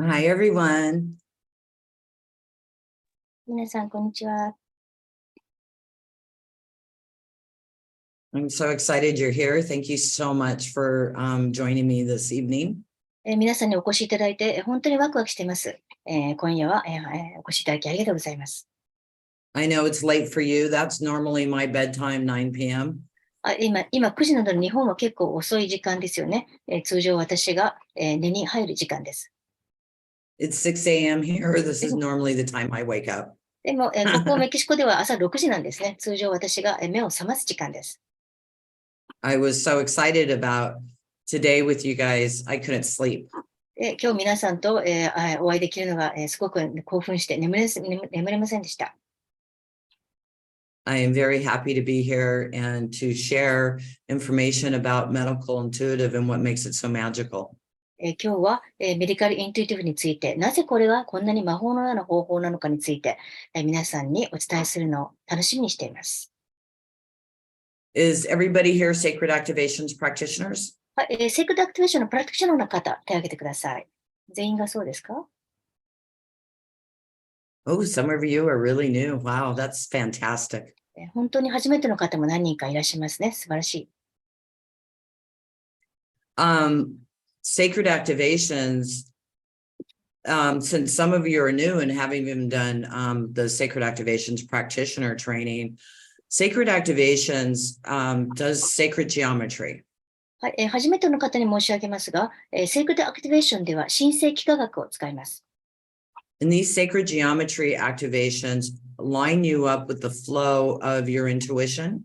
Hi, everyone. 皆さん、こんにちは。I'm so excited you're here. Thank you so much for joining me this evening. 皆さんにお越しいただいて、本当にワクワクしています。今夜は、お越しいただきありがとうございます。I know it's late for you. That's normally my bedtime, 9 p.m. 今9時などの日本は結構遅い時間ですよね。通常私が、寝に入る時間です。It's 6 a.m. here. This is normally the time I wake up. でも、ここメキシコでは朝6時なんですね。通常私が目を覚ます時間です。I was so excited about today with you guys. I couldn't sleep. 今日皆さんと、お会いできるのが、すごく興奮して眠れませんでした。I am very happy to be here and to share information about medical intuitive and what makes it so magical. 今日は、メディカルインテュイティブについて、なぜこれがこんなに魔法のような方法なのかについて、皆さんにお伝えするのを楽しみにしています。Is everybody here Sacred Activations practitioners? はい、セイクリッドアクティベーションのプラクティショナーの方、手を挙げてください。全員がそうですか？ Oh, some of you are really new. Wow, that's fantastic. 本当に初めての方も何人かいらっしゃいますね。素晴らしい。Sacred activations, since some of you are new and haven't even done the Sacred Activations practitioner training, Sacred Activations does sacred geometry. はい、初めての方に申し上げますが、セイクリッドアクティベーションでは神聖幾何学を使います。And these sacred geometry activations line you up with the flow of your intuition.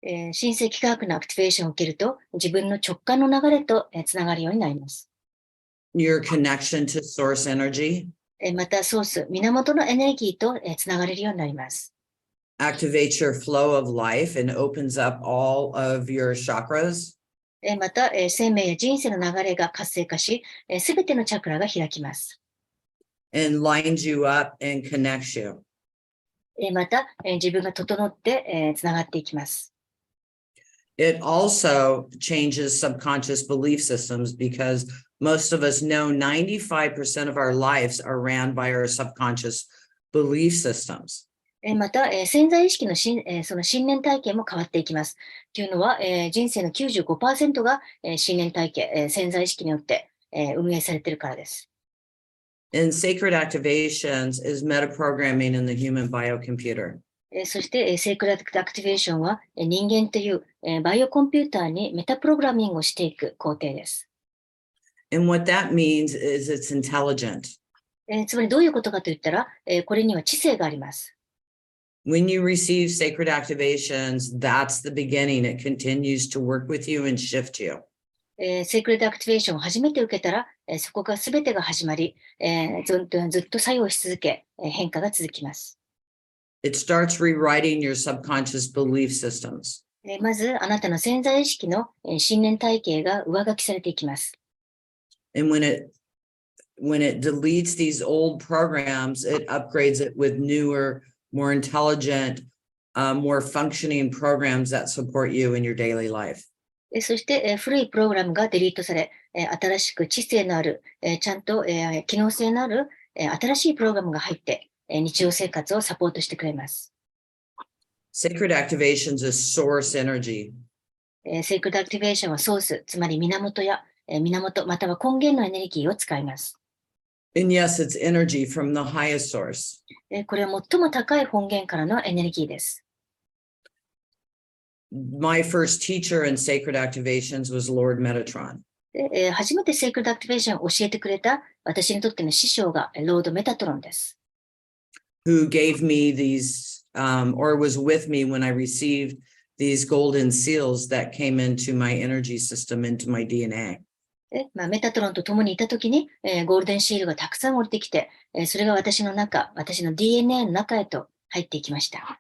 神聖幾何学のアクティベーションを受けると、自分の直感の流れとつながるようになります。Your connection to source energy. また、ソース、源のエネルギーとつながれるようになります。Activates your flow of life and opens up all of your chakras. また、生命や人生の流れが活性化し、すべてのチャクラが開きます。And lines you up and connects you. また、自分が整ってつながっていきます。It also changes subconscious belief systems because most of us know 95% of our lives are ran by our subconscious belief systems. また、潜在意識のその信念体系も変わっていきます。というのは、人生の 95% が、信念体系、潜在意識によって、運営されているからです。And sacred activations is metaprogramming in the human biocomputer. そして、セイクリッドアクティベーションは、人間という、バイオコンピューターにメタプログラミングをしていく工程です。And what that means is it's intelligent. つまりどういうことかといったら、これには知性があります。When you receive sacred activations, that's the beginning. It continues to work with you and shift you. セイクリッドアクティベーションを初めて受けたら、そこが全てが始まり、ずっと作用し続け、変化が続きます。It starts rewriting your subconscious belief systems. まず、あなたの潜在意識の信念体系が上書きされていきます。And when it deletes these old programs, it upgrades it with newer, more intelligent, more functioning programs that support you in your daily life. そして、古いプログラムがデリートされ、新しく知性のある、ちゃんと、機能性のある、新しいプログラムが入って、日常生活をサポートしてくれます。Sacred activations is source energy. セイクリッドアクティベーションはソース、つまり源または根源のエネルギーを使います。And yes, it's energy from the highest source. これは最も高い本源からのエネルギーです。My first teacher in sacred activations was Lord Metatron. 初めてセイクリッドアクティベーションを教えてくれた私にとっての師匠がロードメタトロンです。Who gave me these, or was with me when I received these golden seals that came into my energy system, into my DNA. メタトロンと共にいたときに、ゴールデンシールがたくさん降りてきて、それが私のDNA の中へと入っていきました。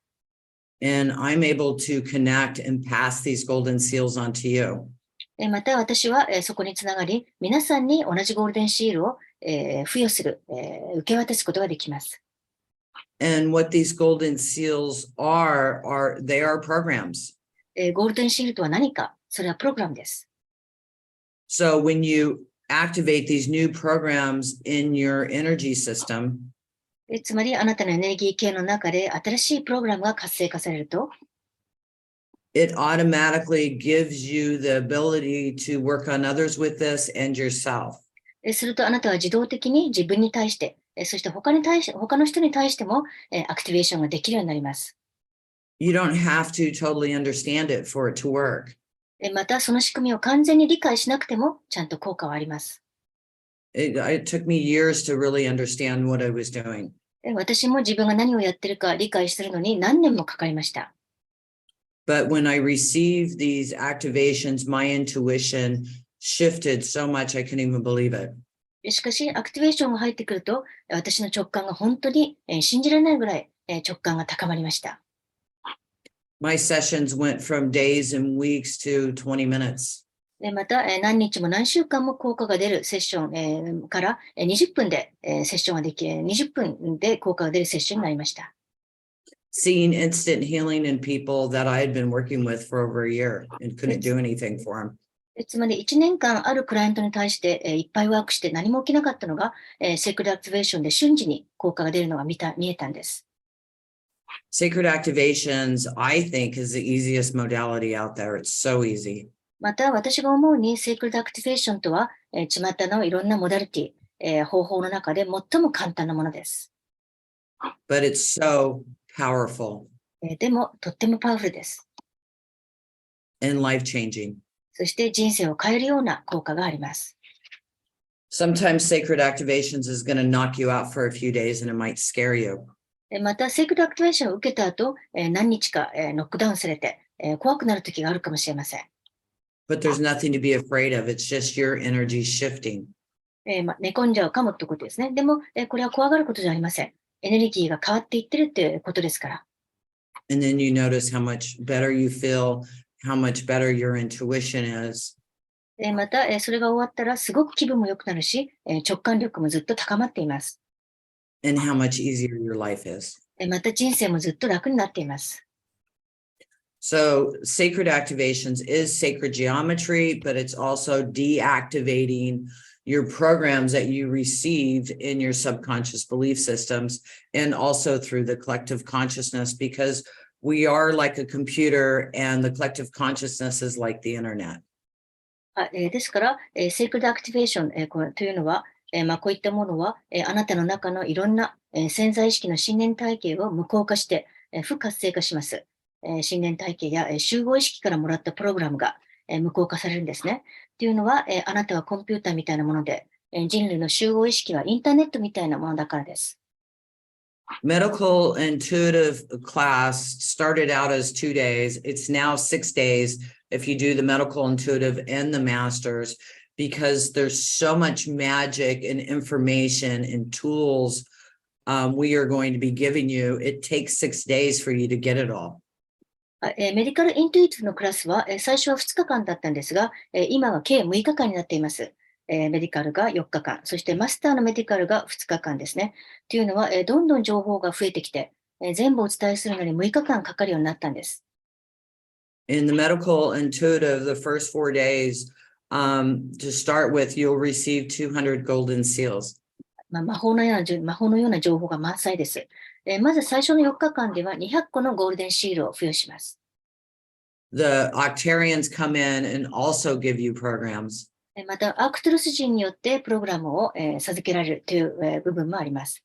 And I'm able to connect and pass these golden seals on to you. また私は、そこにつながり、皆さんに同じゴールデンシールを、付与する、受け渡すことができます。And what these golden seals they are programs. ゴールデンシールとは何か？それはプログラムです。So when you activate these new programs in your energy system, つまり、あなたのエネルギー系の中で新しいプログラムが活性化されると、it automatically gives you the ability to work on others with this and yourself. するとあなたは自動的に自分に対して、そして他の人に対しても、アクティベーションができるようになります。You don't have to totally understand it for it to work. また、その仕組みを完全に理解しなくても、ちゃんと効果はあります。It took me years to really understand what I was doing. 私も自分が何をやってるか理解するのに何年もかかりました。But when I received these activations, my intuition shifted so much I couldn't even believe it. しかし、アクティベーションが入ってくると、私の直感が本当に信じられないぐらい直感が高まりました。My sessions went from days and weeks to 20 minutes. また、何日も何週間も効果が出るセッションから20分でセッションができ、20分で効果が出るセッションになりました。Seeing instant healing in people that I had been working with for over a year and couldn't do anything for them. つまり1年間あるクライアントに対していっぱいワークして何も起きなかったのが、セクレアクティベーションで瞬時に効果が出るのが見えたんです。Sacred activations, I think, is the easiest modality out there. It's so easy. また私が思うにセクレアクティベーションとは、巷のいろんなモダリティ、方法の中で最も簡単なものです。But it's so powerful でもとってもパワフルです。and life-changing. そして人生を変えるような効果があります。Sometimes sacred activations is going to knock you out for a few days and it might scare you. また、セクレアクティベーションを受けた後、何日かノックダウンされて、怖くなる時があるかもしれません。But there's nothing to be afraid of. It's just your energy shifting. 寝込んじゃうかもってことですね。でも、これは怖がることじゃありません。エネルギーが変わっていってるってことですから。And then you notice how much better you feel, how much better your intuition is. また、それが終わったらすごく気分も良くなるし、直感力もずっと高まっています。And how much easier your life is. また人生もずっと楽になっています。So sacred activations is sacred geometry, but it's also deactivating your programs that you received in your subconscious belief systems and also through the collective consciousness, because we are like a computer and the collective consciousness is like the internet. ですから、セークルドアクティベーション、というのは、こういったものは、あなたの中のいろんな、潜在意識の信念体系を無効化して、不活性化します。信念体系や、集合意識からもらったプログラムが、無効化されるんですね。というのは、あなたはコンピューターみたいなもので、人類の集合意識はインターネットみたいなものだからです。Medical intuitive class started out as 2 days. It's now 6 days if you do the medical intuitive and the masters, because there's so much magic and information and tools we are going to be giving you. It takes 6 days for you to get it all. メディカルイントゥイティブのクラスは、最初は2日間だったんですが、今は計6日間になっています。メディカルが4日間、そしてマスターのメディカルが2日間ですね。というのは、どんどん情報が増えてきて、全部お伝えするのに6日間かかるようになったんです。In the medical intuitive, the first 4 days, to start with, you'll receive 200 golden seals. 魔法のような情報が満載です。まず最初の4日間では200個のゴールデンシールを付与します。The Octarians come in and also give you programs. また、アークトゥルス人によってプログラムを、授けられるという、部分もあります。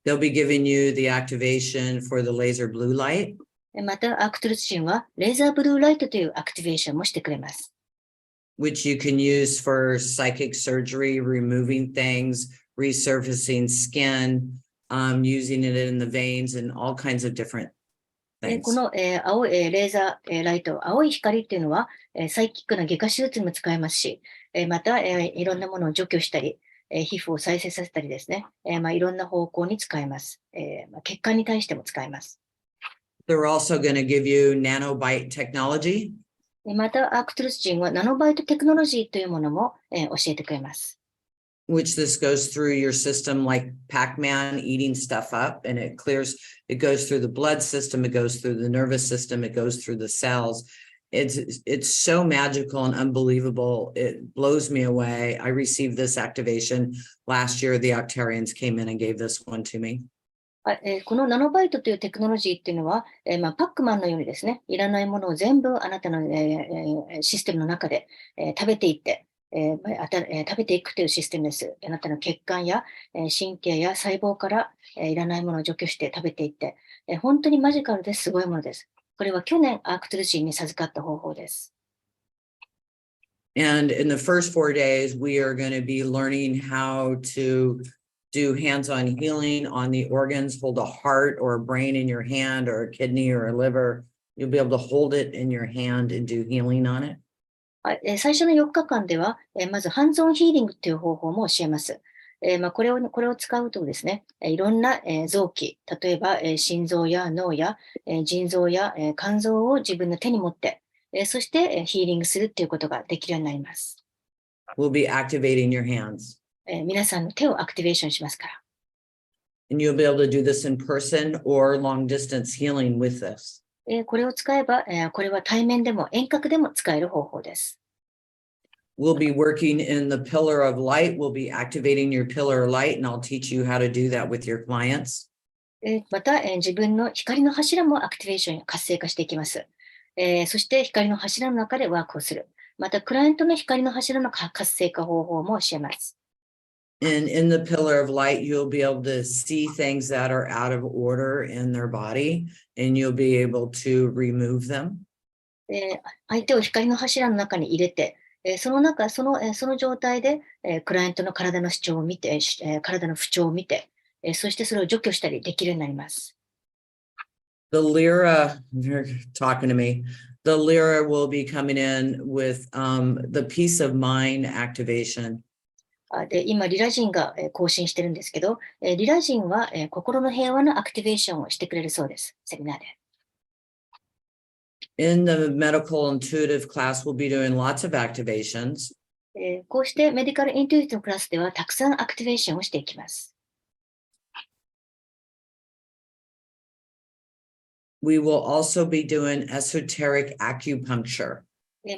They'll be giving you the activation for the laser blue light. また、アークトゥルス人はレーザーブルーライトというアクティベーションもしてくれます。Which you can use for psychic surgery, removing things, resurfacing skin, using it in the veins and all kinds of different こ things. の、青い、レーザー、ライト、青い光っていうのは、サイキックな外科手術にも使えますし、また、いろんなものを除去したり、皮膚を再生させたりですね、いろんな方向に使えます。血管に対しても使えます。They're also going to give you nanobite technology. また、アークトゥルス人はナノバイトテクノロジーというものも、教えてくれます。Which this goes through your system like Pac-Man eating stuff up, and it goes through the blood system, it goes through the nervous system, it goes through the cells, It's so magical and unbelievable. It blows me away. I received this activation last year. The Octarians came in and gave this one to me. このナノバイトというテクノロジーっていうのは、パックマンのようにですね、いらないものを全部あなたの、システムの中で、食べていって、食べていくというシステムです。あなたの血管や、神経や細胞から、いらないものを除去して食べていって、本当にマジカルですごいものです。これは去年アークトゥルシーに授かった方法です。And in the first 4 days, we are going to be learning how to do hands-on healing on the organs, hold a heart or a brain in your hand or a kidney or a liver. You'll be able to hold it in your hand and do healing on it. 最初の4日間では、まずハンズオンヒーリングという方法も教えます。これを使うとですね、いろんな、臓器、例えば、心臓や脳や、腎臓や、肝臓を自分の手に持って、そして、ヒーリングするということができるようになります。We'll be activating your hands. 皆さんの手をアクティベーションしますから。And you'll be able to do this in person or long distance healing with this. これを使えば、これは対面でも遠隔でも使える方法です。We'll be working in the pillar of light. We'll be activating your pillar of light, and I'll teach you how to do that with your clients. また、自分の光の柱もアクティベーションや活性化していきます。そして光の柱の中でワークをする。また、クライアントの光の柱の活性化方法も教えます。And in the pillar of light, you'll be able to see things that are out of order in their body, and you'll be able to remove them. 相手を光の柱の中に入れて、その状態で、クライアントの体の主張を見て、体の不調を見て、そしてそれを除去したりできるようになります。The Lyra, they're talking to me. The Lyra will be coming in with the peace of mind activation. で、今、リラジンが更新してるんですけど、リラジンは心の平和のアクティベーションをしてくれるそうです、セミナーで。In the medical intuitive class, we'll be doing lots of activations. こうしてメディカルインテュイティブのクラスではたくさんアクティベーションをしていきます。We will also be doing esoteric acupuncture.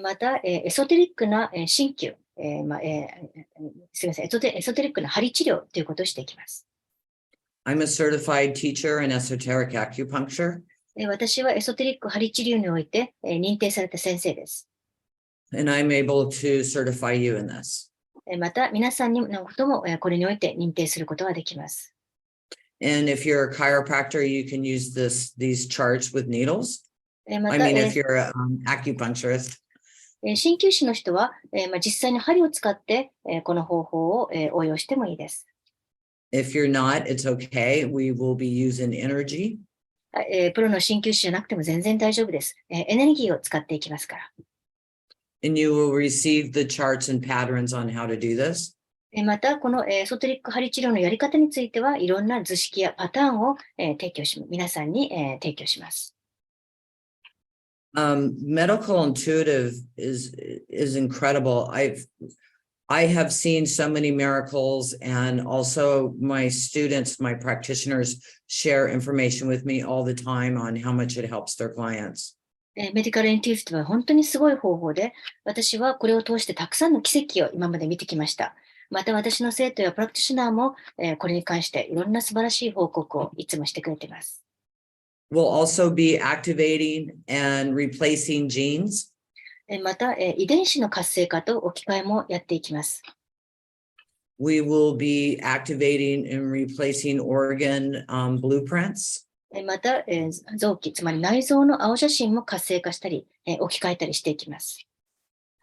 また、エソテリックな鍼灸、すみません、エソテリックな針治療ということをしていきます。I'm a certified teacher in esoteric acupuncture. 私はエソテリック針治療において認定された先生です。And I'm able to certify you in this. また、皆さんのこともこれにおいて認定することができます。And if you're a chiropractor, you can use these charts with needles. ま I た、 mean, if you're an acupuncturist. 鍼灸師の人は、実際に針を使って、この方法を、応用してもいいです。If you're not, it's okay. We will be using energy. プロの鍼灸師じゃなくても全然大丈夫です。エネルギーを使っていきますから。And you will receive the charts and patterns on how to do this. また、このエソテリック針治療のやり方については、いろんな図式やパターンを皆さんに提供します。Medical intuitive is incredible. I have seen so many miracles, and also my students, my practitioners share information with me all the time on how much it helps their clients. メディカルインテュイティブは本当にすごい方法で、私はこれを通してたくさんの奇跡を今まで見てきました。また私の生徒やプラクティショナーも、これに関していろんな素晴らしい報告をいつもしてくれています。We'll also be activating and replacing genes. また、遺伝子の活性化と置き換えもやっていきます。We will be activating and replacing organ blueprints. また、臓器、つまり内臓の青写真も活性化したり、置き換えたりしていきます。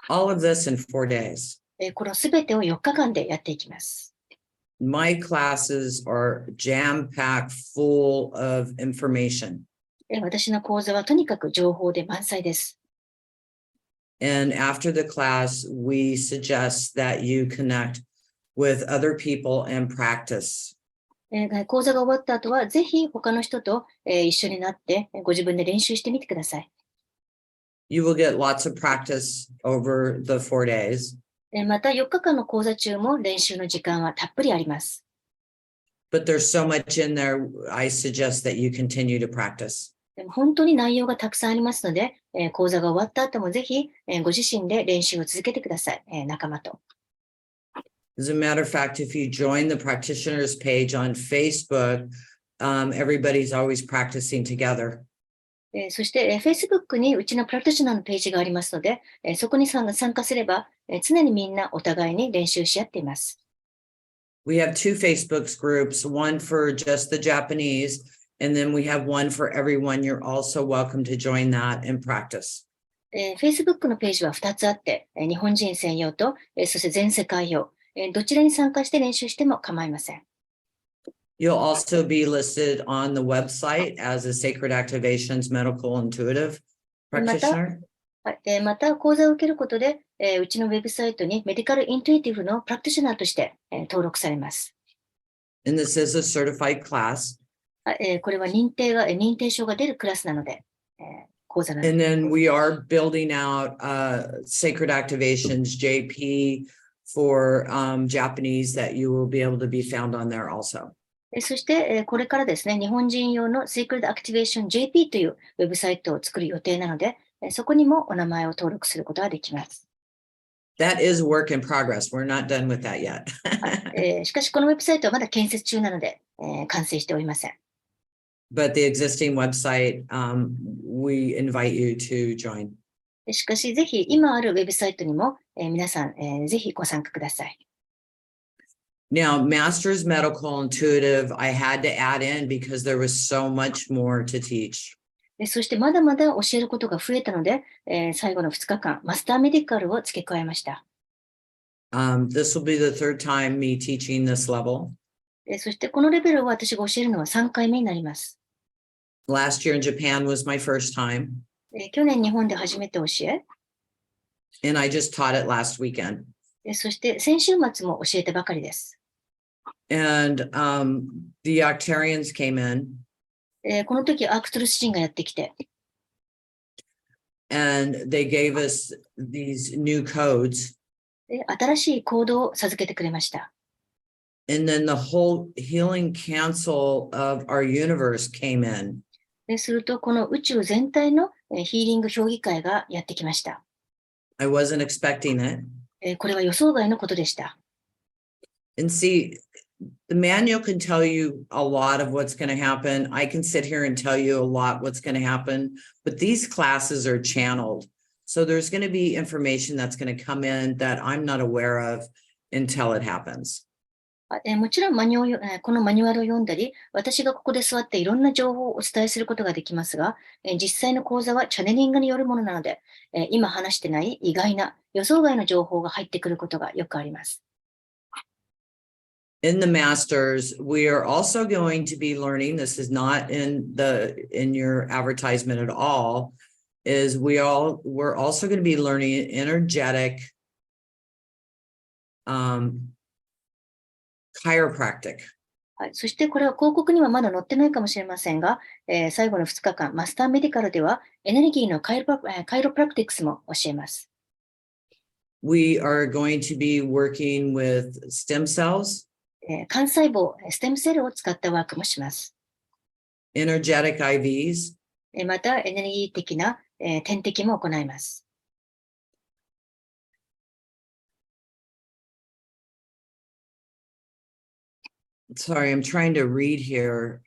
All of this in 4 days. このすべてを4日間でやっていきます。My classes are jam-packed full of information. 私の講座はとにかく情報で満載です。And after the class, we suggest that you connect with other people and practice. 講座が終わった後は、ぜひ他の人と一緒になってご自分で練習してみてください。You will get lots of practice over the 4 days. また4日間の講座中も練習の時間はたっぷりあります。But there's so much in there, I suggest that you continue to practice. 本当に内容がたくさんありますので、講座が終わった後もぜひ、ご自身で練習を続けてください、仲間と。As a matter of fact, if you join the practitioners page on Facebook, everybody's always practicing together. そして、Facebook にうちのプラクティショナーのページがありますので、そこに参加すれば、常にみんなお互いに練習し合っています。We have two Facebook groups, one for just the Japanese, and then we have one for everyone. You're also welcome to join that and practice. Facebook のページは2つあって、日本人専用と、そして全世界用、どちらに参加して練習しても構いません。You'll also be listed on the website as a Sacred Activations Medical Intuitive Practitioner. また、講座を受けることで、うちのウェブサイトにメディカルイントゥイティブのプラクティショナーとして、登録されます。And this is a certified class. これは認定証が出るクラスなので、講座なんです。And then we are building out Sacred Activations JP for Japanese that you will be able to be found on there also. そして、これからですね、日本人用の Sacred Activation JP というウェブサイトを作る予定なので、そこにもお名前を登録することができます。That is work in progress. We're not done with that yet. しかし、このウェブサイトはまだ建設中なので、完成しておりません。But the existing website, we invite you to join. しかし、ぜひ今あるウェブサイトにも、皆さん、ぜひご参加ください。Now, Master's Medical Intuitive, I had to add in because there was so much more to teach. そしてまだまだ教えることが増えたので、最後の2日間、マスターメディカルを付け加えました。This will be the third time me teaching this level. そしてこのレベルを私が教えるのは3回目になります。Last year in Japan was my first time. 去年日本で初めて教え、And I just taught it last weekend. そして先週末も教えてばかりです。And the Octarians came in. この時アークトルス人がやってきて、And they gave us these new codes. 新しいコードを授けてくれました。And then the whole healing council of our universe came in. すると、この宇宙全体のヒーリング評議会がやってきました。I wasn't expecting it. これは予想外のことでした。And see, the manual can tell you a lot of what's going to happen. I can sit here and tell you a lot what's going to happen, but these classes are channeled. So there's going to be information that's going to come in that I'm not aware of until it happens. もちろんこのマニュアルを読んだり、私がここで座っていろんな情報をお伝えすることができますが、実際の講座はチャネリングによるものなので、今話してない意外な予想外の情報が入ってくることがよくあります。In the masters, we are also going to be learning, this is not in your advertisement at all, is we're also going to be learning energetic chiropractic. そしてこれは広告にはまだ載ってないかもしれませんが、最後の2日間、マスターメディカルではエネルギーのカイロプラクティクスも教えます。We are going to be working with stem cells. 幹細胞、ステムセルを使ったワークもします。Energetic IVs. また、エネルギー的な点滴も行います。Sorry, I'm trying to read here.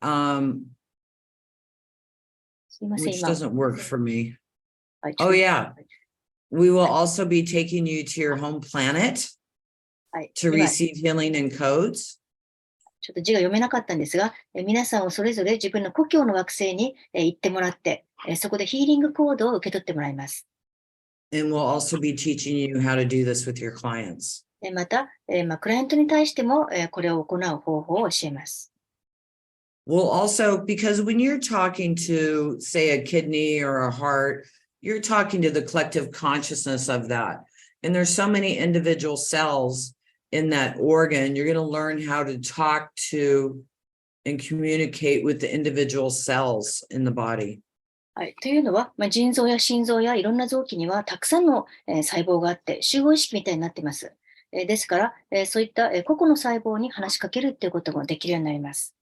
Which doesn't work for me. Oh, yeah. We will also be taking you to your home planet to receive healing and codes. ちょっと字が読めなかったんですが、皆さんをそれぞれ自分の故郷の惑星に行ってもらって、そこでヒーリングコードを受け取ってもらいます。And we'll also be teaching you how to do this with your clients. また、クライアントに対しても、これを行う方法を教えます。We'll also, because when you're talking to, say, a kidney or a heart, you're talking to the collective consciousness of that. And there's so many individual cells in that organ. You're going to learn how to talk to and communicate with the individual cells in the body. はい、というのは、腎臓や心臓やいろんな臓器にはたくさんの、細胞があって集合意識みたいになっています。ですから、そういった、個々の細胞に話しかけるっていうこともできるようになります。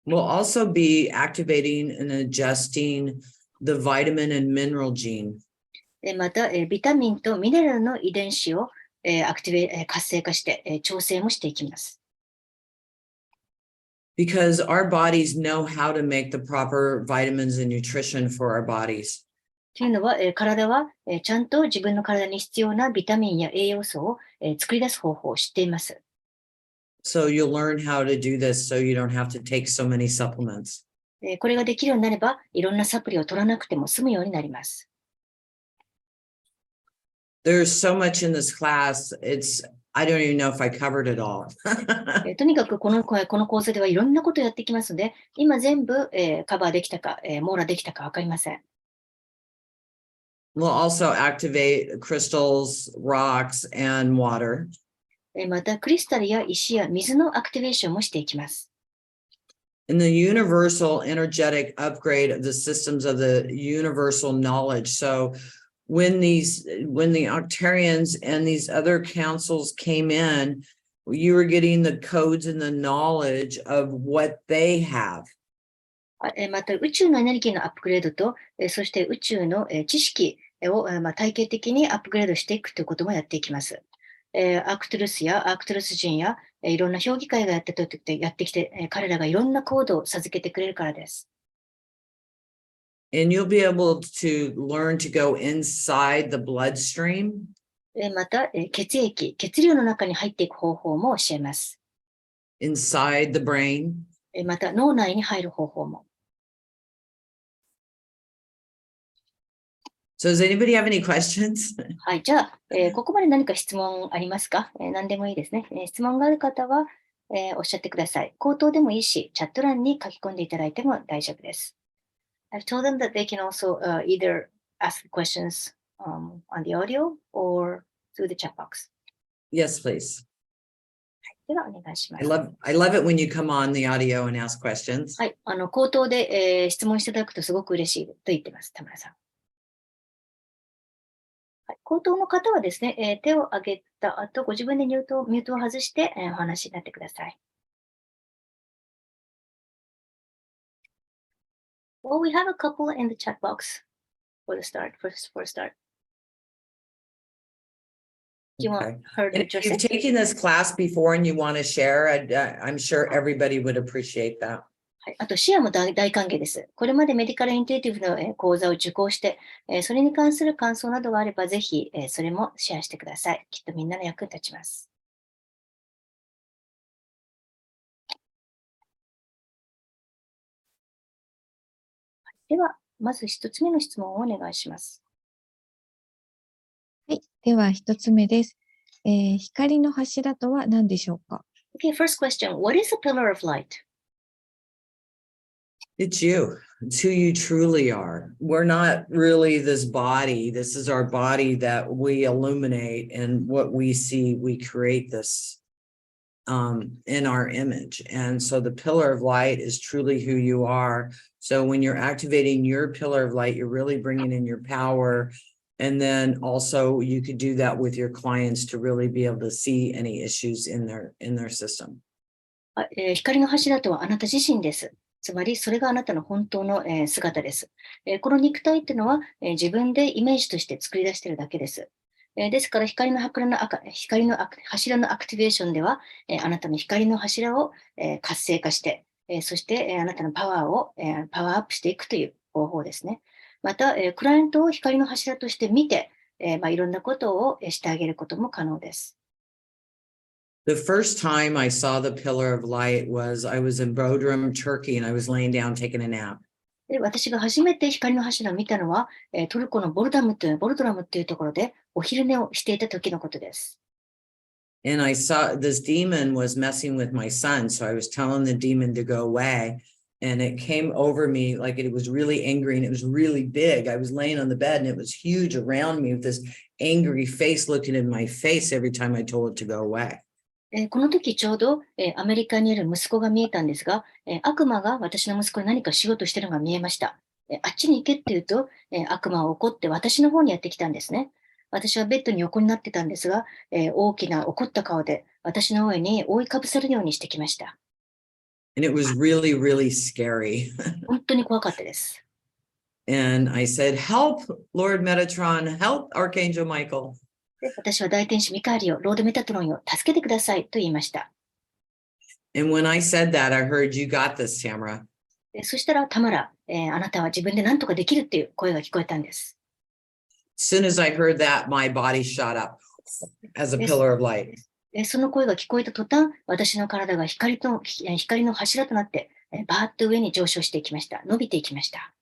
We'll also be activating and adjusting the vitamin and mineral gene. また、ビタミンとミネラルの遺伝子を活性化して、調整もしていきます。Because our bodies know how to make the proper vitamins and nutrition for our bodies. というのは、体は、ちゃんと自分の体に必要なビタミンや栄養素を、作り出す方法を知っています。So you'll learn how to do this so you don't have to take so many supplements. これができるようになれば、いろんなサプリを取らなくても済むようになります。There's so much in this class. I don't even know if I covered it all. とにかくこの講座ではいろんなことをやってきますので、今全部、カバーできたか、網羅できたかわかりません。We'll also activate crystals, rocks, and water. また、クリスタルや石や水のアクティベーションもしていきます。In the universal energetic upgrade of the systems of the universal knowledge. So when the Octarians and these other councils came in, you were getting the codes and the knowledge of what they have. また、宇宙のエネルギーのアップグレードと、そして宇宙の知識を体系的にアップグレードしていくということもやっていきます。アクトゥルスやアークトゥルス人やいろんな評議会がやってきて、彼らがいろんなコードを授けてくれるからです。And you'll be able to learn to go inside the bloodstream. また、血流の中に入っていく方法も教えます。Inside the brain. また、脳内に入る方法も。So does anybody have any questions? はい、じゃあ、ここまで何か質問ありますか？何でもいいですね。質問がある方は、おっしゃってください。口頭でもいいし、チャット欄に書き込んでいただいても大丈夫です。I've told them that they can also either ask questions on the audio or through the chat box. Yes, please. では、お願いしま I す。love it when you come on the audio and ask questions. はい、口頭で、質問していただくとすごく嬉しいと言ってます、田村さん。はい、口頭の方はですね、手を挙げた後、ご自分でミュートを外して、お話になってください。Well, we have a couple in the chat box for a start. Do you want her to And if address you've it? taken this class before and you want to share, I'm sure everybody would appreciate that. はい、あと、シェアも大歓迎です。これまでメディカルインテュイティブの講座を受講して、それに関する感想などがあれば、ぜひそれもシェアしてください。きっとみんなの役に立ちます。では、まず一つ目の質問をお願いします。はい。では、一つ目です。光の柱とは何でしょうか？ Okay, first question. What is a pillar of light? It's you. It's who you truly are. We're not really this body. This is our body that we illuminate, and what we see, we create this in our image. And so the pillar of light is truly who you are. So when you're activating your pillar of light, you're really bringing in your power. And then also you could do that with your clients to really be able to see any issues in their system. 光の柱とはあなた自身です。つまり、それがあなたの本当の姿です。この肉体っていうのは自分でイメージとして作り出しているだけです。ですから、光の柱のアクティベーションでは、あなたの光の柱を活性化して、そしてあなたのパワーをパワーアップしていくという方法ですね。また、クライアントを光の柱として見て、いろんなことをしてあげることも可能です。The first time I saw the pillar of light was I was in Bodrum, Turkey, and I was laying down taking a nap. で、私が初めて光の柱を見たのは、トルコのボルドラムっていうところでお昼寝をしていた時のことです。And I saw this demon was messing with my son. So I was telling the demon to go away. And it came over me like it was really angry and it was really big. I was laying on the bed and it was huge around me with this angry face looking in my face every time I told it to go away. この時ちょうど、アメリカにいる息子が見えたんですが、悪魔が私の息子に何かしようとしているのが見えました。あっちに行けって言うと、悪魔は怒って私の方にやってきたんですね。私はベッドに横になってたんですが、大きな怒った顔で私の上に覆いかぶさるようにしてきました。And it was really, really scary. 本当に怖かったです。And I said, help, Lord Metatron, help, Archangel Michael. で私は大天使ミカエルよ、ロードメタトロンよ、助けてくださいと言いました。And when I said that, I heard, you got this, Tamara. でそしたら、タマラ、あなたは自分で何とかできるっていう声が聞こえたんです。As soon as I heard that, my body shot up as a pillar of light. その声が聞こえた途端、私の体が光の柱となって、バーッと上に上昇していきました。伸びていきました。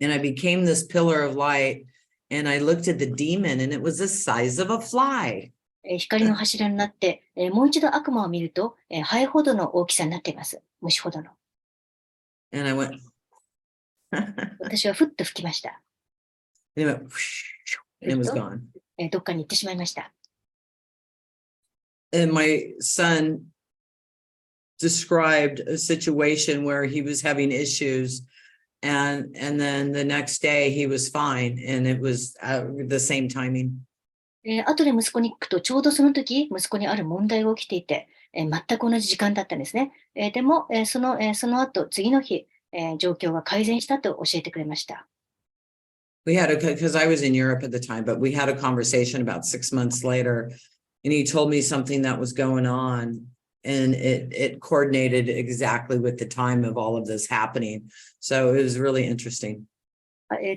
And I became this pillar of light, and I looked at the demon, and it was the size of a fly. 光の柱になって、もう一度悪魔を見ると、ハエほどの大きさになっています。虫ほどの。And I went, 私はふっと吹きました。and it went, and it was gone. どっかに行ってしまいました。And my son described a situation where he was having issues, and then the next day he was fine, and it was the same timing. 後で息子に行くと、ちょうどその時、息子にある問題が起きていて、全く同じ時間だったんですね。でも、その後、次の日、状況が改善したと教えてくれました。Because I was in Europe at the time, but we had a conversation about 6 months later, and he told me something that was going on, and it coordinated exactly with the time of all of this happening. So it was really interesting.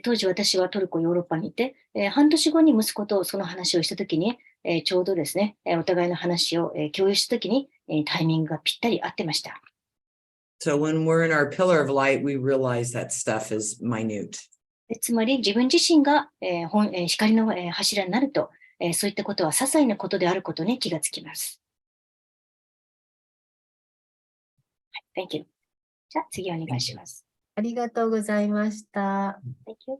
当時私はトルコ、ヨーロッパにいて、半年後に息子とその話をしたときに、ちょうどですね、お互いの話を共有したときに、タイミングがぴったり合ってました。So when we're in our pillar of light, we realize that stuff is minute. つまり自分自身が、光の、柱になると、そういったことは些細なことであることに気がつきます。はい、Thank you. じゃあ次お願いします。ありがとうございました。Thank you.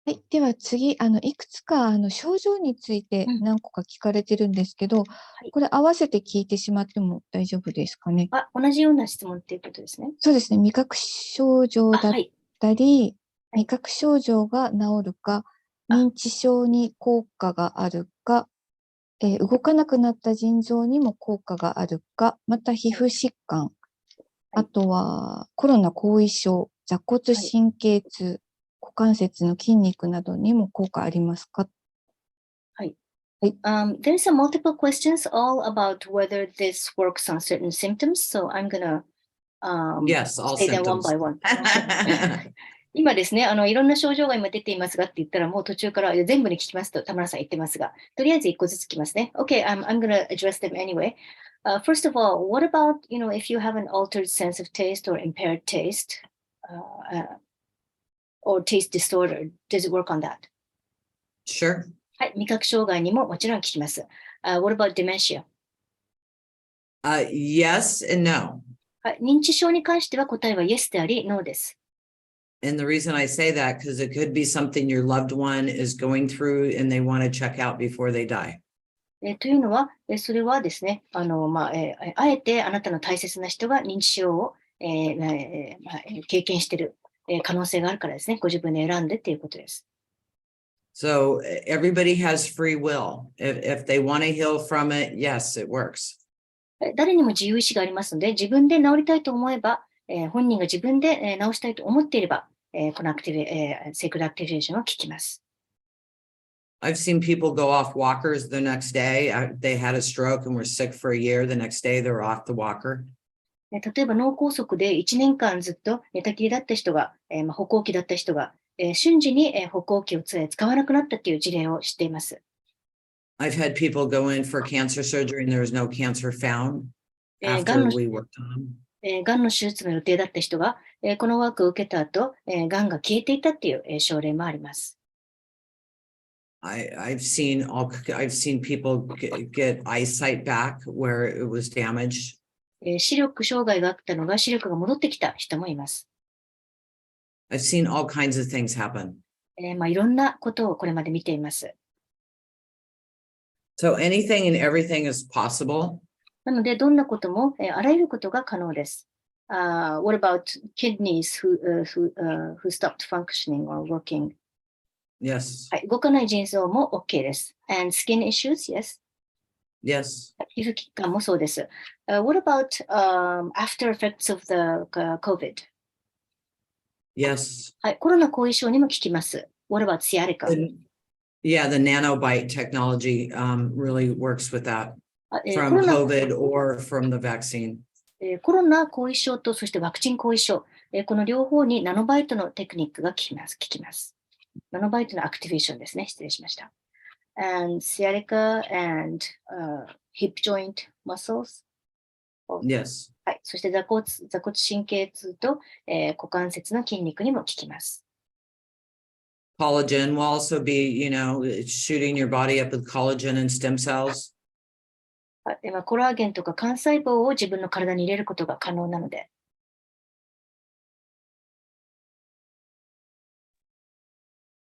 はい、では次、いくつか症状について何個か聞かれてるんですけど、これ合わせて聞いてしまっても大丈夫ですかね。同じような質問っていうことですね。そうですね、味覚症状だったり、味覚症状が治るか、認知症に効果があるか、動かなくなった腎臓にも効果があるか、また皮膚疾患、あとはコロナ後遺症、座骨神経痛、股関節の筋肉などにも効果ありますか？はい。There's a multiple questions all about whether this works on certain symptoms, so I'm gonna Yes, all say them one symptoms. by one. 今ですね、いろんな症状が今出ていますがって言ったら、もう途中から全部に聞きますと田村さん言ってますが、とりあえず一個ずつ聞きますね。Okay, I'm gonna address them anyway. First of all, what about, if you have an altered sense of taste or impaired taste, or taste disorder, does it work on that? Sure. はい、味覚障害にももちろん聞きます。What about dementia? Yes and no. はい、認知症に関しては答えは yes であり no です。And the reason I say that, because it could be something your loved one is going through and they want to check out before they die. というのは、それはですね、あえてあなたの大切な人が認知症を、経験している、可能性があるからですね、ご自分で選んでっていうことです。So everybody has free will. If they want to heal from it, yes, it works. 誰にも自由意志がありますので、自分で治りたいと思えば、本人が自分で治したいと思っていれば、このセイクルアクティベーションを聞きます。I've seen people go off walkers the next day. They had a stroke and were sick for a year. The next day, they're off the walker. 例えば脳梗塞で1年間ずっと寝たきりだった人が、歩行器だった人が、瞬時に歩行器を使わなくなったという事例を知っています。I've had people go in for cancer surgery and there was no cancer found after we worked on them. がんの手術の予定だった人が、このワークを受けた後、がんが消えていたっていう、症例もあります。I've seen people get eyesight back where it was damaged. 視力障害があったのが視力が戻ってきた人もいます。I've seen all kinds of things happen. いろんなことをこれまで見ています。So anything and everything is possible. なので、どんなことも、あらゆることが可能です。What about kidneys who stopped functioning or working? Yes. はい、動かない腎臓も OK です。And skin issues, yes. Yes. 皮膚疾患もそうです。What about after effects of the COVID? Yes. はい、コロナ後遺症にも効きます。What about sciatica? Yeah, the nanobite technology really works with that コ from ロナ COVID or from the vaccine. コロナ後遺症とそしてワクチン後遺症、この両方にナノバイトのテクニックが効きます。ナノバイトのアクティベーションですね。失礼しました。And sciatica and hip joint muscles. Yes. はい。そして座骨神経痛と、股関節の筋肉にも効きます。Collagen will also be, shooting your body up with collagen and stem cells. コラーゲンとか幹細胞を自分の体に入れることが可能なので。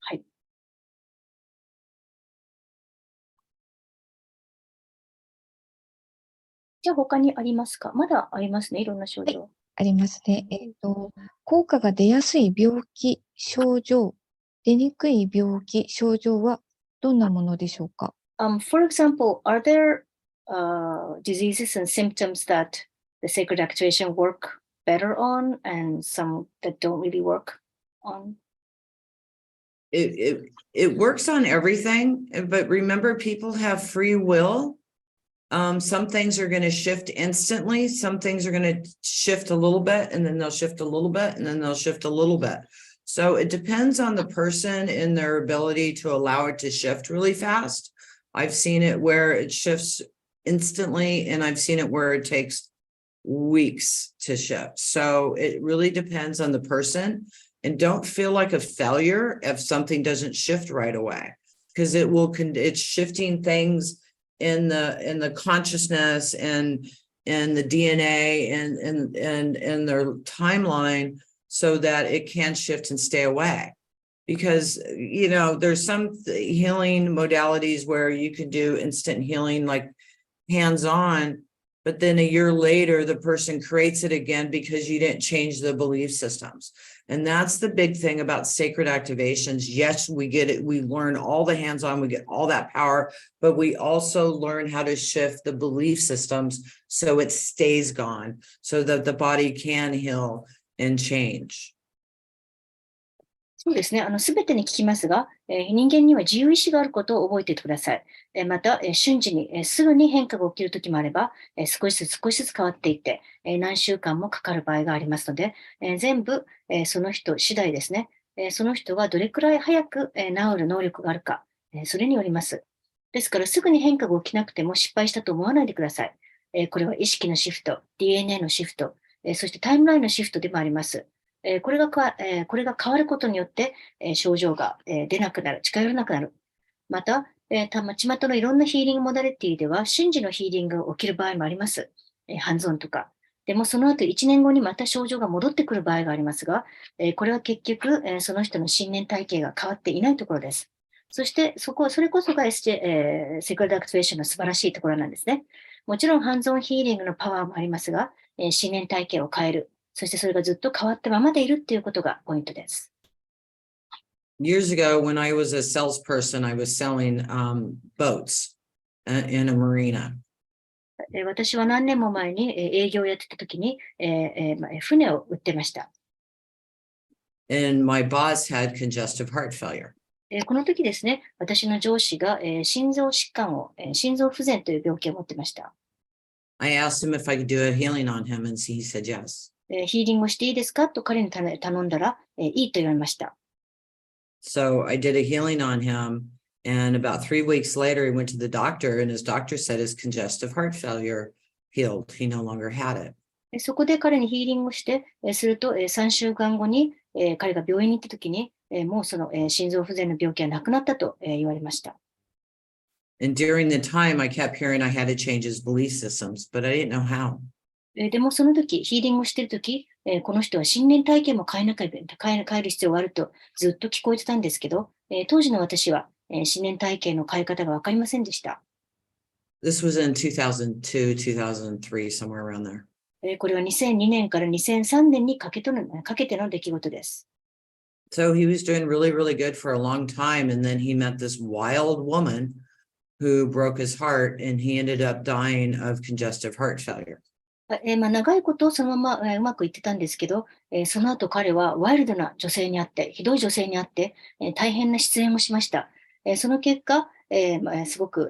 はい。じゃあ他にありますか？まだありますね。いろんな症状。ありますね。効果が出やすい病気、症状、出にくい病気、症状はどんなものでしょうか？ For example, are there diseases and symptoms that the sacred activation work better on and some that don't really work on? It works on everything, but remember, people have free will. Some things are going to shift instantly. Some things are going to shift a little bit, and then they'll shift a little bit, and then they'll shift a little bit. So it depends on the person and their ability to allow it to shift really fast. I've seen it where it shifts instantly, and I've seen it where it takes weeks to shift. So it really depends on the person, and don't feel like a failure if something doesn't shift right away, because it's shifting things in the consciousness and the DNA and their timeline so that it can shift and stay away. Because, there's some healing modalities where you can do instant healing, like hands-on, but then a year later, the person creates it again because you didn't change the belief systems. And that's the big thing about sacred activations. Yes, we get it. We learn all the hands-on, we get all that power, but we also learn how to shift the belief systems so it stays gone, so that the body can heal and change. そうですね。すべてに聞きますが、人間には自由意志があることを覚えていてください。また、瞬時に、すぐに変化が起きるときもあれば、少しずつ変わっていって、何週間もかかる場合がありますので、全部、その人次第ですね。その人がどれくらい早く、治る能力があるか、それによります。ですから、すぐに変化が起きなくても失敗したと思わないでください。これは意識のシフト、DNA のシフト、そしてタイムラインのシフトでもあります。これが変わることによって、症状が、出なくなる、近寄らなくなる。また、巷のいろんなヒーリングモダリティでは瞬時のヒーリングが起きる場合もあります。ハンズオンとか。でもその後1年後にまた症状が戻ってくる場合がありますが、これは結局、その人の信念体系が変わっていないところです。そしてそれこそが、セクレットアクティベーションの素晴らしいところなんですね。もちろんハンズオンヒーリングのパワーもありますが、信念体系を変える。そしてそれがずっと変わったままでいるっていうことがポイントです。Years ago, when I was a salesperson, I was selling boats in a marina. 私は何年も前に営業をやってた時に船を売ってました。And my boss had congestive heart failure. この時ですね、私の上司が心臓疾患を、心臓不全という病気を持ってました。I asked him if I could do a healing on him, and he said yes. ヒーリングをしていいですかと彼に頼んだら、いいと言われました。So I did a healing on him, and about 3 weeks later, he went to the doctor, and his doctor said his congestive heart failure healed. He no longer had it. そこで彼にヒーリングをして、すると3週間後に彼が病院に行った時に、もうその心臓不全の病気はなくなったと言われました。And during the time, I kept hearing I had to change his belief systems, but I didn't know how. でもその時、ヒーリングをしている時、この人は信念体験も変える必要があるとずっと聞こえてたんですけど、当時の私は、信念体験の変え方が分かりませんでした。This was in 2002, 2003, somewhere around there. これは2002年から2003年にかけての出来事です。So he was doing really, really good for a long time, and then he met this wild woman who broke his heart and he ended up dying of congestive heart failure. 長いことそのままうまくいってたんですけど、その後彼はワイルドな女性に会って、ひどい女性に会って、大変な失恋をしました。その結果、すごく、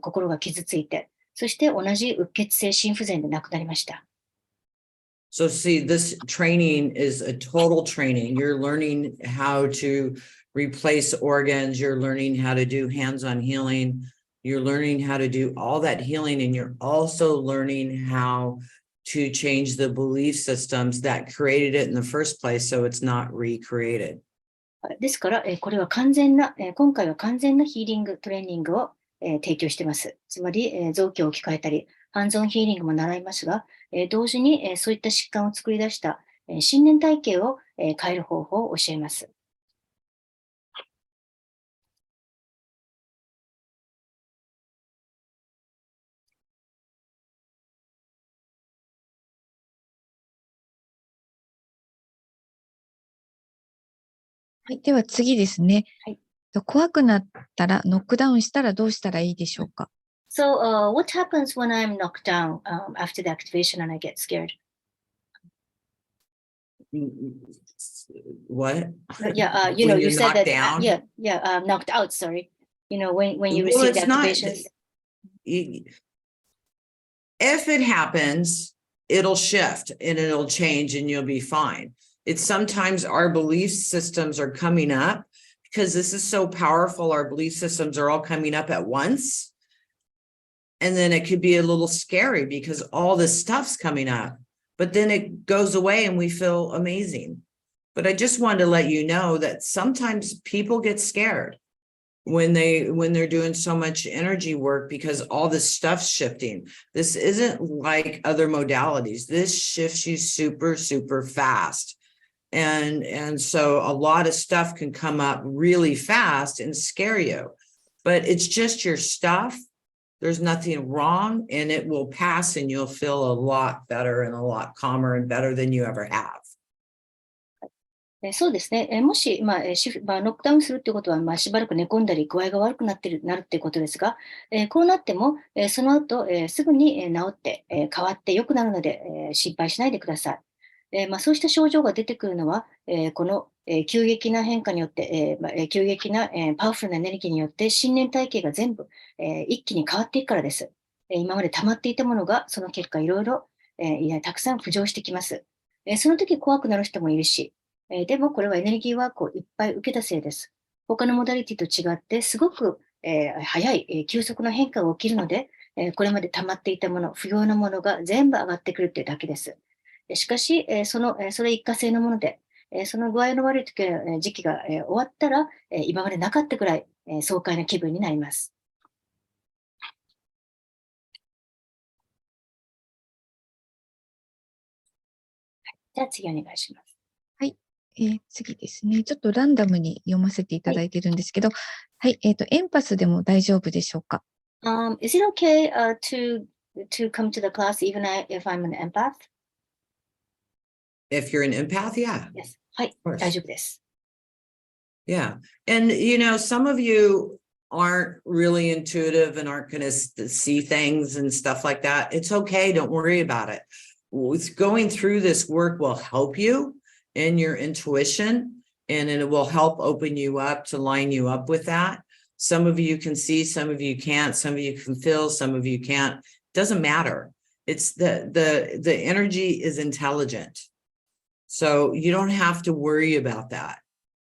心が傷ついて、そして同じうっ血性心不全で亡くなりました。So see, this training is a total training. You're learning how to replace organs. You're learning how to do hands-on healing. You're learning how to do all that healing, and you're also learning how to change the belief systems that created it in the first place so it's not recreated. ですから、これは今回は完全なヒーリングトレーニングを提供しています。つまり、臓器を置き換えたり、ハンズオンヒーリングも習いますが、同時にそういった疾患を作り出した信念体系を変える方法を教えます。はい、では次ですね。はい。怖くなったら、ノックダウンしたらどうしたらいいでしょうか。So, what happens when I'm knocked down after the activation and I get scared? What? Yeah, When you you're said knocked that. down? Knocked out. Sorry. When you Well, receive the it's not. activations. If it happens, it'll shift and it'll change and you'll be fine. It's sometimes our belief systems are coming up because this is so powerful. Our belief systems are all coming up at once. And then it could be a little scary because all this stuff's coming up, but then it goes away and we feel amazing. But I just wanted to let you know that sometimes people get scared when they're doing so much energy work because all this stuff's shifting. This isn't like other modalities. This shifts you super, super fast. And so a lot of stuff can come up really fast and scare you, but it's just your stuff. There's nothing wrong, and it will pass and you'll feel a lot better and a lot calmer and better than you ever have. そうですね。もし、ノックダウンするということは、しばらく寝込んだり、具合が悪くなるということですが、こうなっても、その後、すぐに治って、変わって良くなるので、心配しないでください。そうした症状が出てくるのは、この、急激な変化によって、急激な、パワフルなエネルギーによって、信念体系が全部、一気に変わっていくからです。今まで溜まっていたものが、その結果、いろいろ、たくさん浮上してきます。その時怖くなる人もいるし、でもこれはエネルギーワークをいっぱい受けたせいです。他のモダリティと違って、すごく、早い、急速な変化が起きるので、これまで溜まっていたもの、不要なものが全部上がってくるというだけです。しかし、それ一過性のもので、その具合の悪い時期が終わったら、今までなかったくらい、爽快な気分になります。じゃあ次お願いします。はい。次ですね。ちょっとランダムに読ませていただいてるんですけど、はい。エンパスでも大丈夫でしょうか。Is it okay to come to the class even if I'm an empath? If you're an empath, yeah. Yes. はい。大丈夫です。Yeah. And, some of you aren't really intuitive and aren't going to see things and stuff like that. It's okay. Don't worry about it. Going through this work will help you in your intuition, and it will help open you up to line you up with that. Some of you can see, some of you can't, some of you can feel, some of you can't. Doesn't matter. It's the energy is intelligent. So you don't have to worry about that.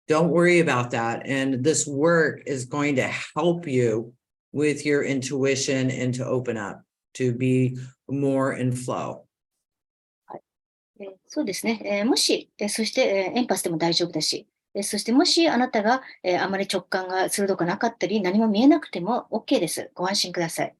Don't worry about that. And this work is going to help you with your intuition and to open up, to be more in flow. そうですね。もし、そして、エンパスでも大丈夫だし、そしてもしあなたが、あまり直感が鋭くなかったり、何も見えなくても OK です。ご安心ください。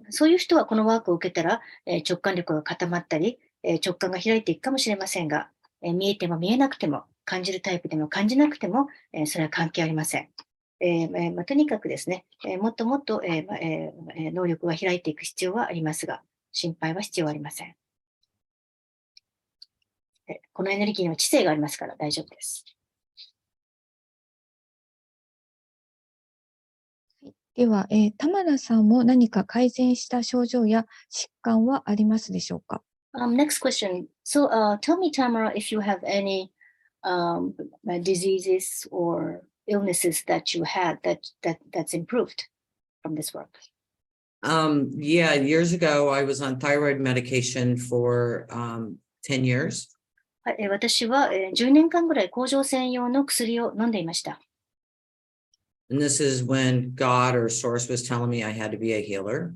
そういう人はこのワークを受けたら、直感力が固まったり、直感が開いていくかもしれませんが、見えても見えなくても、感じるタイプでも感じなくても、それは関係ありません。とにかくですね、もっともっと、能力が開いていく必要はありますが、心配は必要ありません。このエネルギーには知性がありますから大丈夫です。では、タマラさんも何か改善した症状や疾患はありますでしょうか？ Next question. So, tell me, Tamara, if you have any diseases or illnesses that you had that's improved from this work. Yeah, years ago, I was on thyroid medication for 10 years. はい、私は10年間ぐらい甲状腺用の薬を飲んでいました。And this is when God or source was telling me I had to be a healer.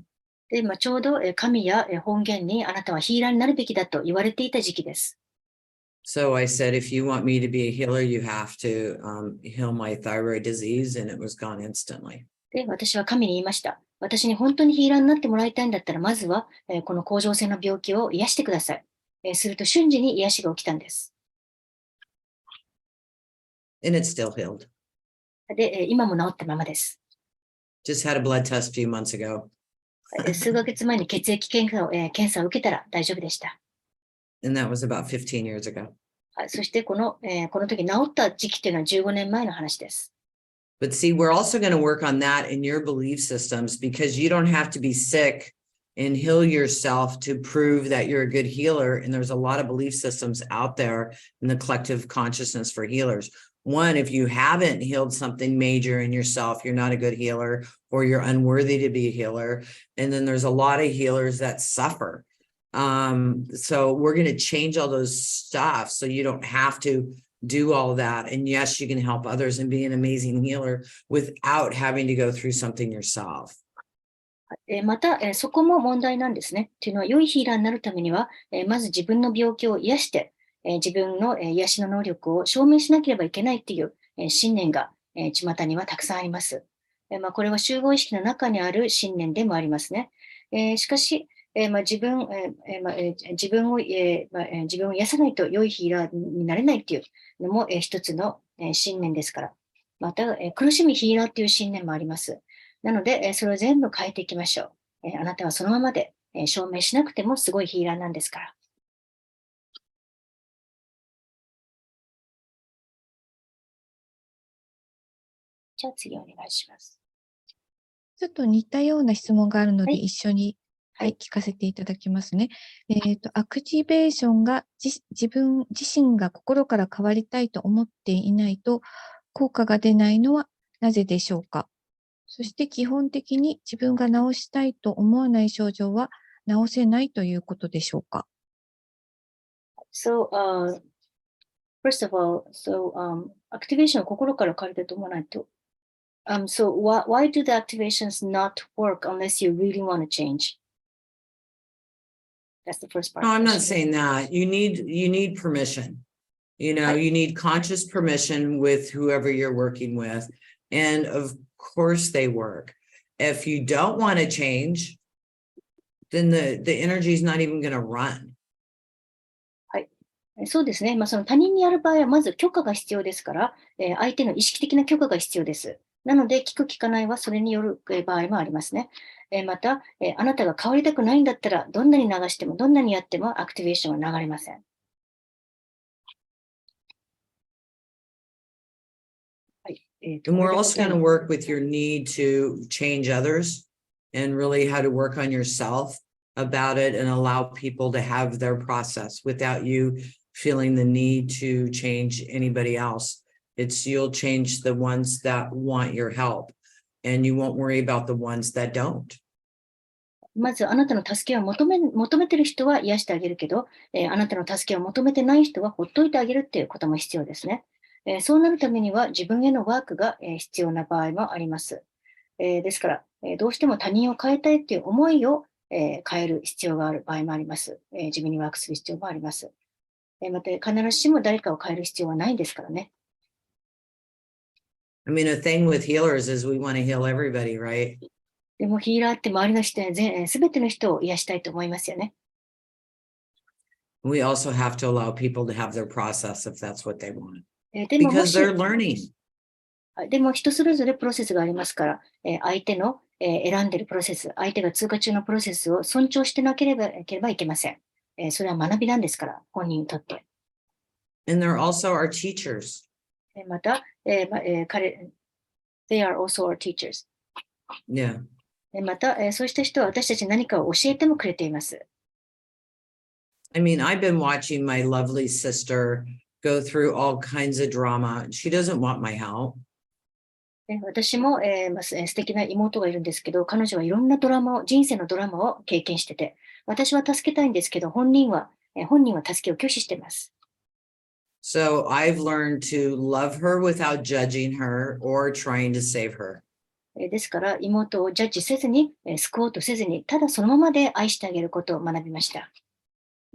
で、ちょうど神や本源にあなたはヒーラーになるべきだと言われていた時期です。So I said, if you want me to be a healer, you have to heal my thyroid disease, and it was gone instantly. で、私は神に言いました。私に本当にヒーラーになってもらいたいんだったら、まずはこの甲状腺の病気を癒してください。すると瞬時に癒しが起きたんです。And it's still healed. で、今も治ったままです。Just had a blood test a few months ago. 数ヶ月前に血液検査を受けたら大丈夫でした。And that was about 15 years ago. はい、そしてこの時治った時期っていうのは15年前の話です。But see, we're also going to work on that in your belief systems because you don't have to be sick and heal yourself to prove that you're a good healer. And there's a lot of belief systems out there in the collective consciousness for healers. One, if you haven't healed something major in yourself, you're not a good healer or you're unworthy to be a healer. And then there's a lot of healers that suffer. So we're going to change all those stuff so you don't have to do all that. And yes, you can help others and be an amazing healer without having to go through something yourself. また、そこも問題なんですね。というのは、良いヒーラーになるためには、まず自分の病気を癒して、自分の癒しの能力を証明しなければいけないっていう信念が巷にはたくさんあります。これは集合意識の中にある信念でもありますね。しかし、自分を癒さないと良いヒーラーになれないっていうのも一つの信念ですから。また、苦しみヒーラーっていう信念もあります。なので、それを全部変えていきましょう。あなたはそのままで証明しなくてもすごいヒーラーなんですから。じゃあ次お願いします。ちょっと似たような質問があるので、はい一緒に、聞かせていただきますね。アクティベーションが自分自身が心から変わりたいと思っていないと効果が出ないのはなぜでしょうか？そして基本的に自分が治したいと思わない症状は治せないということでしょうか？ So, first of all, activation を心から変わりたいと思わないと。So why do the activations not work unless you really want to change? That's the first part. No, I'm not saying that. You need permission. You need conscious permission with whoever you're working with. And of course they work. If you don't want to change, then the energy is not even going to run. そうですね。その他人にやる場合は、まず許可が必要ですから、相手の意識的な許可が必要です。なので、聞く聞かないはそれによる場合もありますね。また、あなたが変わりたくないんだったら、どんなに流しても、どんなにやっても、アクティベーションは流れません。はい。And we're also going to work with your need to change others and really how to work on yourself about it and allow people to have their process without you feeling the need to change anybody else. You'll change the ones that want your help and you won't worry about the ones that don't. まず、あなたの助けを求めてる人は癒してあげるけど、あなたの助けを求めてない人はほっといてあげるっていうことも必要ですね。そうなるためには自分へのワークが必要な場合もあります。ですから、どうしても他人を変えたいっていう思いを変える必要がある場合もあります。自分にワークする必要もあります。また、必ずしも誰かを変える必要はないですからね。I mean, a thing with healers is we want to heal everybody, right? でもヒーラーって周りの人すべての人を癒したいと思いますよね。We also have to allow people to have their process if that's what they want. でもも Because し they're learning. でも人それぞれプロセスがありますから、相手の選んでいるプロセス、相手が通過中のプロセスを尊重してなければいけません。それは学びなんですから、本人にとって。And they're also our teachers. また、they are also our teachers. Yeah. また、そうした人は私たちに何かを教えてもくれています。I mean, I've been watching my lovely sister go through all kinds of drama. She doesn't want my help. 私も、素敵な妹がいるんですけど、彼女はいろんなドラマを、人生のドラマを経験してて、私は助けたいんですけど、本人は助けを拒否しています。So I've learned to love her without judging her or trying to save her. ですから、妹をジャッジせずに、救おうとせずに、ただそのままで愛してあげることを学びました。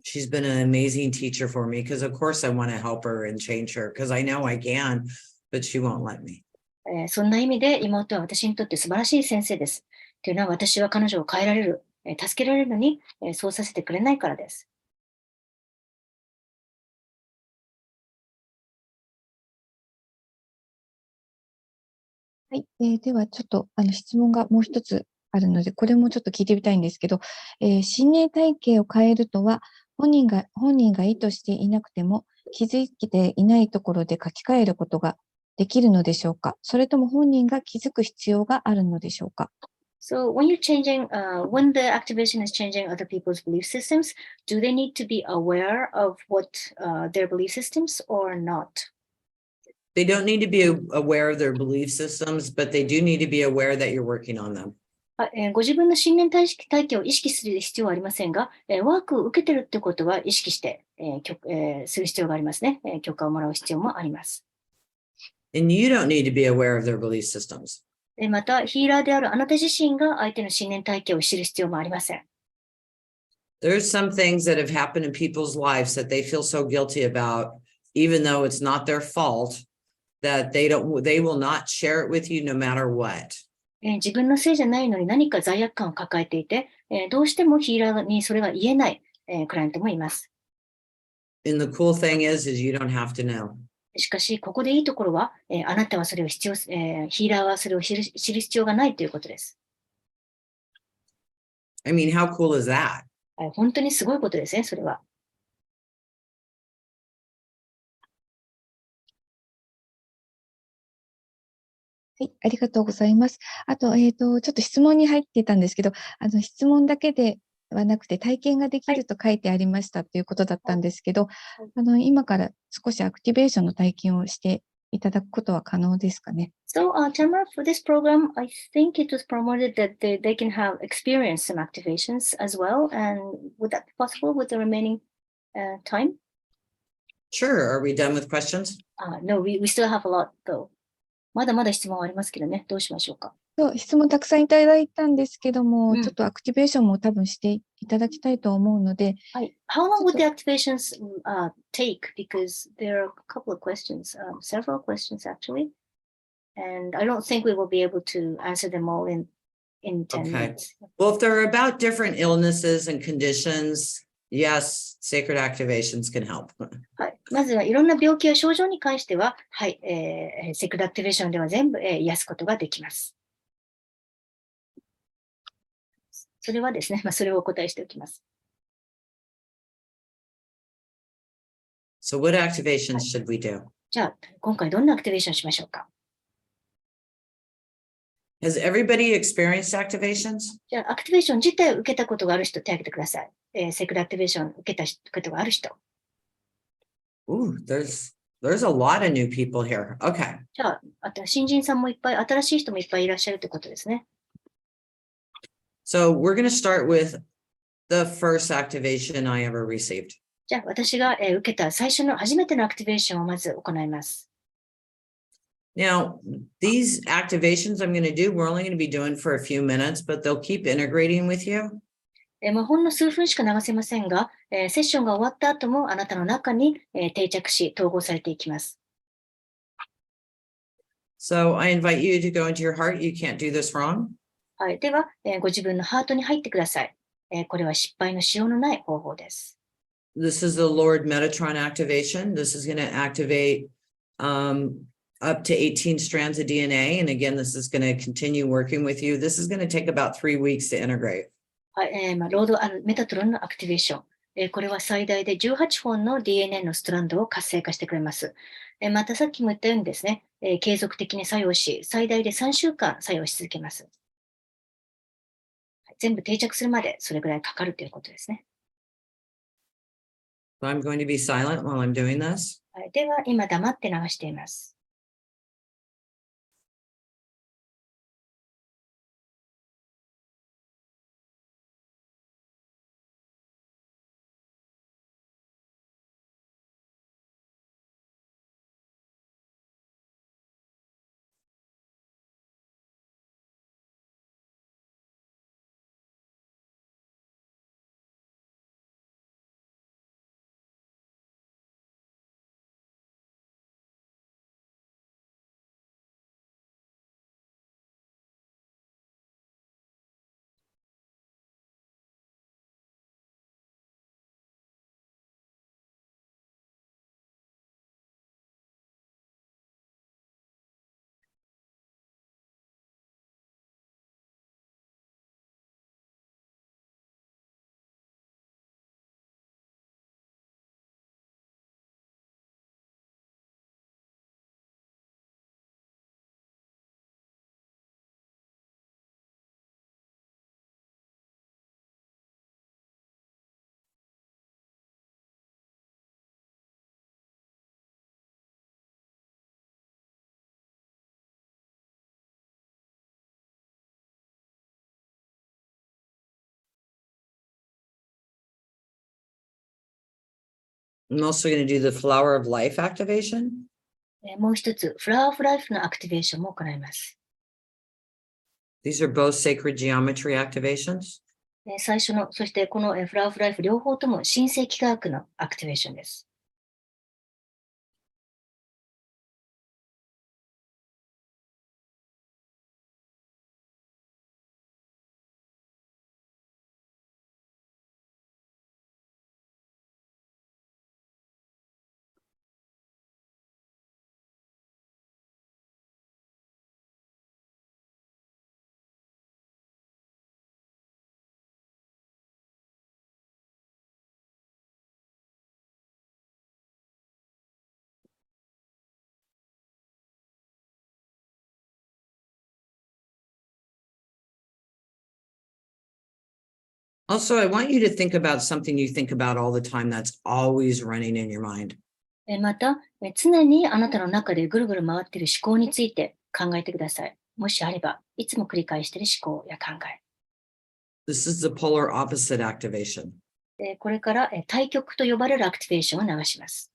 She's been an amazing teacher for me because, of course, I want to help her and change her because I know I can, but she won't let me. そんな意味で妹は私にとって素晴らしい先生です。というのは私は彼女を変えられる、助けられるのに、そうさせてくれないからです。はい。では、ちょっと質問がもう一つあるので、これもちょっと聞いてみたいんですけど、心霊体系を変えるとは、本人が意図していなくても、気づいていないところで書き換えることができるのでしょうか？それとも本人が気づく必要があるのでしょうか？ So when you're changing, when the activation is changing other people's belief systems, do they need to be aware of what their belief systems or not? They don't need to be aware of their belief systems, but they do need to be aware that you're working on them. ご自分の信念体系を意識する必要はありませんが、ワークを受けてるってことは意識して、する必要がありますね。許可をもらう必要もあります。And you don't need to be aware of their belief systems. また、ヒーラーであるあなた自身が相手の信念体系を知る必要もありません。There's some things that have happened in people's lives that they feel so guilty about, even though it's not their fault, that they will not share it with you no matter what. 自分のせいじゃないのに何か罪悪感を抱えていて、どうしてもヒーラーにそれが言えない、クライアントもいます。And the cool thing is you don't have to know. しかし、ここでいいところは、あなたはそれをヒーラーはそれを知る必要がないということです。I mean, how cool is that? 本当にすごいことですね、それは。はい、ありがとうございます。あと、ちょっと質問に入っていたんですけど、質問だけではなくて体験ができると書いてありましたということだったんですけど、今から少しアクティベーションの体験をしていただくことは可能ですかね。So, Tamara, for this program, I think it was promoted that they can have experience some activations as well. And would that be possible with the remaining time? Sure. Are we done with questions? No, we still have a lot though. まだまだ質問ありますけどね。どうしましょうか。そう、質問たくさんいただいたんですけども、うんちょっとアクティベーションも多分していただきたいと思うので、はい。How long would the activations take? Because there are a couple of questions, several questions actually. And I don't think we will be able to answer them all in 10 Okay. minutes. Well, if they're about different illnesses and conditions, yes, sacred activations can help. はい。まずはいろんな病気や症状に関しては、はい、セクダアクティベーションでは全部、癒すことができます。それはですね、それをお答えしておきます。So what activations should we do? じゃあ、今回どんなアクティベーションしましょうか。Has everybody experienced activations? じゃあ、アクティベーション自体を受けたことがある人、手を挙げてください。セクダアクティベーションを受けたことがある人。Ooh, there's a lot of new people here. Okay. じゃあ、あと新人さんもいっぱい、新しい人もいっぱいいらっしゃるということですね。So we're going to start with the first activation I ever received. じゃあ、私が受けた最初の初めてのアクティベーションをまず行います。Now, these activations I'm going to do, we're only going to be doing for a few minutes, but they'll keep integrating with you. ほんの数分しか流せませんが、セッションが終わった後もあなたの中に、定着し、統合されていきます。So I invite you to go into your heart. You can't do this wrong. はい。では、ご自分のハートに入ってください。これは失敗のしようのない方法です。This is the Lord Metatron activation. This is going to activate up to 18 strands of DNA. And again, this is going to continue working with you. This is going to take about 3 weeks to integrate. はい。ロードメタトロンのアクティベーション。これは最大で18本の DNA のストランドを活性化してくれます。またさっきも言ったようにですね、継続的に作用し、最大で3週間作用し続けます。全部定着するまでそれぐらいかかるということですね。So I'm going to be silent while I'm doing this. はい、では、今黙って流しています。I'm also going to do the flower of life activation. もう一つ、フラワーオブライフのアクティベーションも行います。These are both sacred geometry activations. 最初の、そしてこのフラワーオブライフ両方とも神聖幾何学のアクティベーションです。Also, I want you to think about something you think about all the time that's always running in your mind. また、常にあなたの中でぐるぐる回っている思考について考えてください。もしあれば、いつも繰り返している思考や考え。This is the polar opposite activation. これから対極と呼ばれるアクティベーションを流します。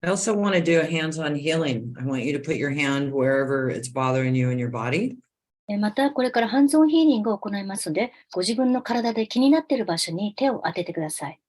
I also want to do a hands-on healing. I want you to put your hand wherever it's bothering you in your body. また、これからハンズオンヒーリングを行いますので、ご自分の体で気になっている場所に手を当ててください。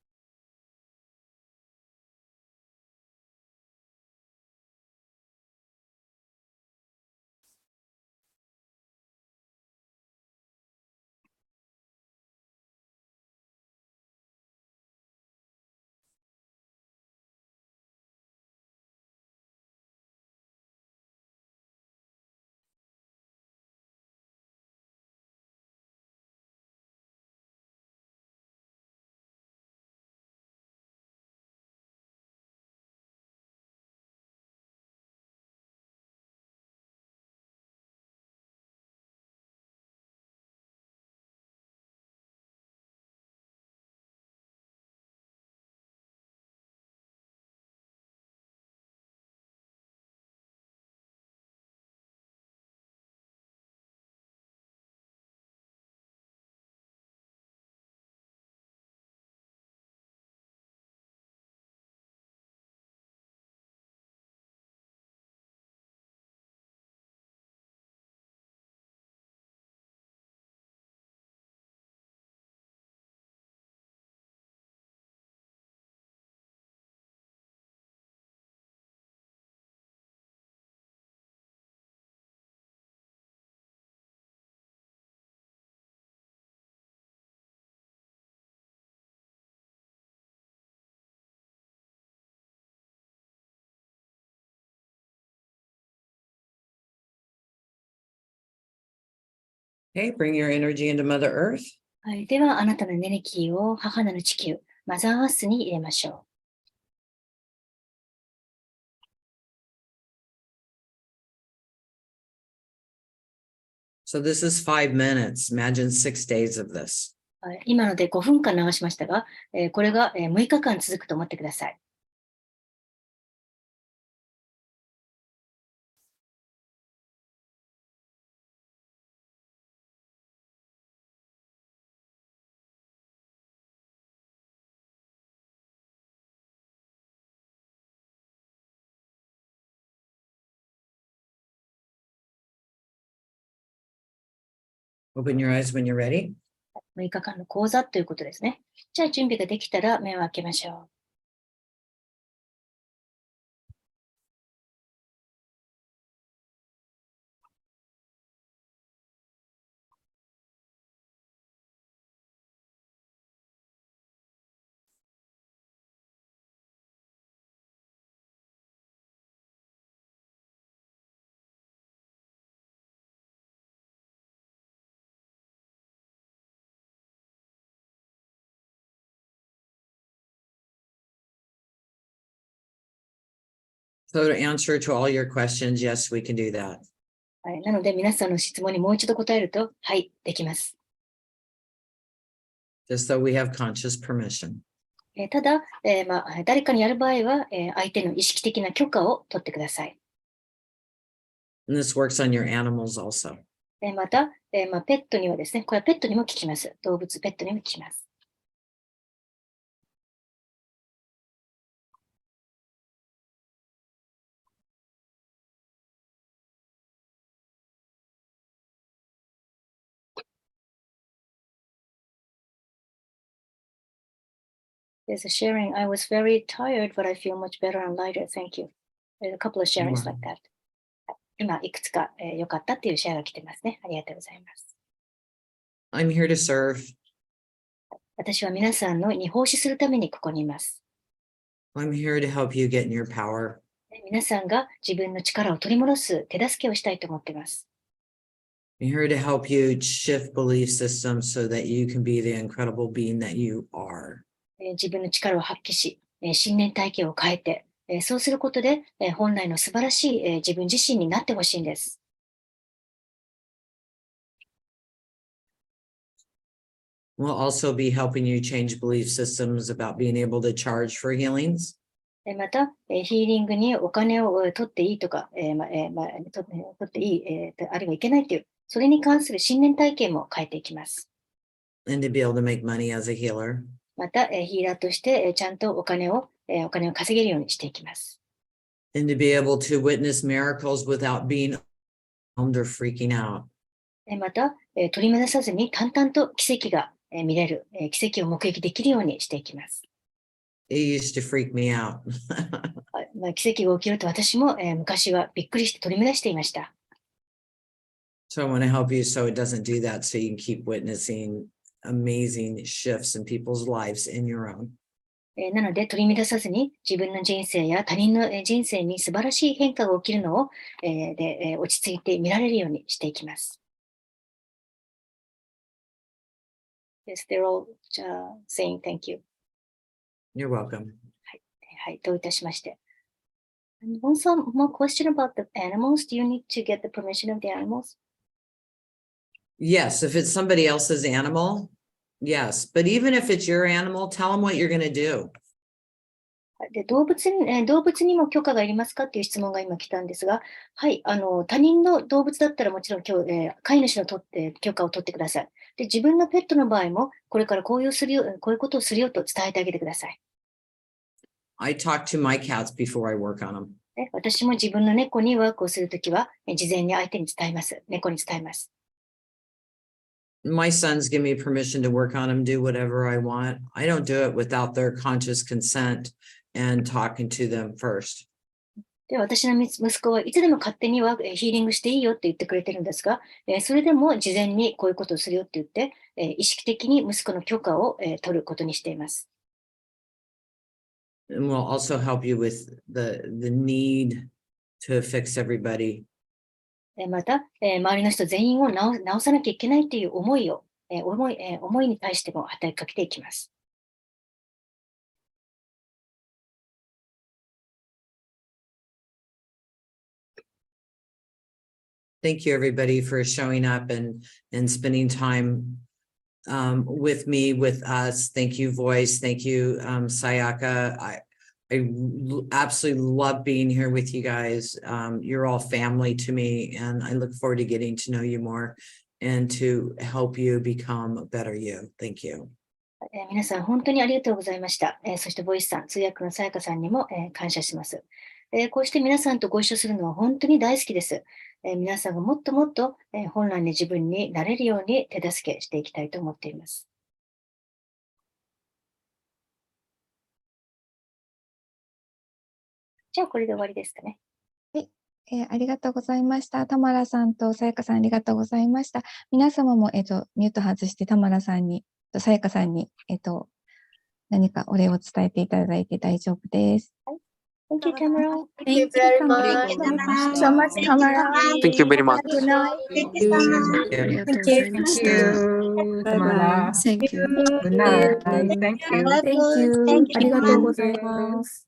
Okay, bring your energy into Mother Earth. はい、では、あなたのエネルギーを母なる地球、マザーアースに入れましょ So this is 5 minutes. Imagine 6 days of this. う。はい、今ので5分間流しましたが、これが6日間続くと思ってください。Open your eyes when you're ready. 6日間の講座ということですね。じゃあ準備ができたら目を開けましょう。So to answer to all your questions, yes, we can do that. はい、なので皆さんの質問にもう一度答えると、はい、できます。Just so we have conscious permission. ただ、誰かにやる場合は、相手の意識的な許可を取ってください。And this works on your animals also. また、ペットにはですね、これはペットにも効きます。動物、ペットにも効きます。There's a sharing. I was very tired, but I feel much better and lighter. Thank you. There's a couple of sharings like that. 今、いくつか良かったっていうシェアが来てますね。ありがとうございます。I'm here to serve. 私は皆さんのに奉仕するためにここにいます。I'm here to help you get in your power. 皆さんが自分の力を取り戻す手助けをしたいと思っています。I'm here to help you shift belief systems so that you can be the incredible being that you are. 自分の力を発揮し、信念体系を変えて、そうすることで、本来の素晴らしい自分自身になってほしいんです。We'll also be helping you change belief systems about being able to charge for healings. また、ヒーリングにお金を取っていいとか、取っていい、あるいはいけないという、それに関する信念体系も変えていきます。And to be able to make money as a healer. また、ヒーラーとしてちゃんとお金を稼げるようにしていきます。and to be able to witness miracles without being overwhelmed or freaking out. また、取り乱さずに淡々と奇跡が見れる、奇跡を目撃できるようにしていきます。It used to freak me out. 奇跡が起きると私も、昔はびっくりして取り乱していました。So I want to help you so it doesn't do that, so you can keep witnessing amazing shifts in people's lives in your own. なので取り乱さずに自分の人生や他人の人生に素晴らしい変化が起きるのを、落ち着いて見られるようにしていきます。Yes, they're all saying thank you. You're welcome. はい、どういたしまして。And one more question about the animals. Do you need to get the permission of the animals? Yes, if it's somebody else's animal, yes. But even if it's your animal, tell them what you're going to do. で動物にも許可がいりますかっていう質問が今来たんですが、はい、他人の動物だったらもちろん飼い主の許可を取ってください。で、自分のペットの場合も、これからこういうことをするよと伝えてあげてください。I talk to my cats before I work on them. 私も自分の猫にワークをするときは、事前に相手に伝えます。猫に伝えます。My sons give me permission to work on them, do whatever I want. I don't do it without their conscious consent and talking to them first. で、私の息子はいつでも勝手にヒーリングしていいよって言ってくれてるんですが、それでも事前にこういうことをするよって言って、意識的に息子の許可を取ることにしています。And we'll also help you with the need to fix everybody. また、周りの人全員を治さなきゃいけないという思いに対しても働きかけていきます。Thank you, everybody, for showing up and spending time with me, with us. Thank you, Voice. Thank you, Sayaka. I absolutely love being here with you guys. You're all family to me, and I look forward to getting to know you more and to help you become a better you. Thank you. 皆さん本当にありがとうございました。そしてボイスさん、通訳のさやかさんにも、感謝します。こうして皆さんとご一緒するのは本当に大好きです。皆さんがもっともっと、本来の自分になれるように手助けしていきたいと思っています。じゃあこれで終わりですかね。はい、ありがとうございました。タマラさんとさやかさんありがとうございました。皆様も、ミュート外してタマラさんに、さやかさんに、何かお礼を伝えていただいて大丈夫です。Thank you, Tamara. Thank you very much. So much, Tamara. Thank you very much. Good night. Thank you so much. Thank you, Tamara. Thank you. Good night. Thank you. ありがとうございます。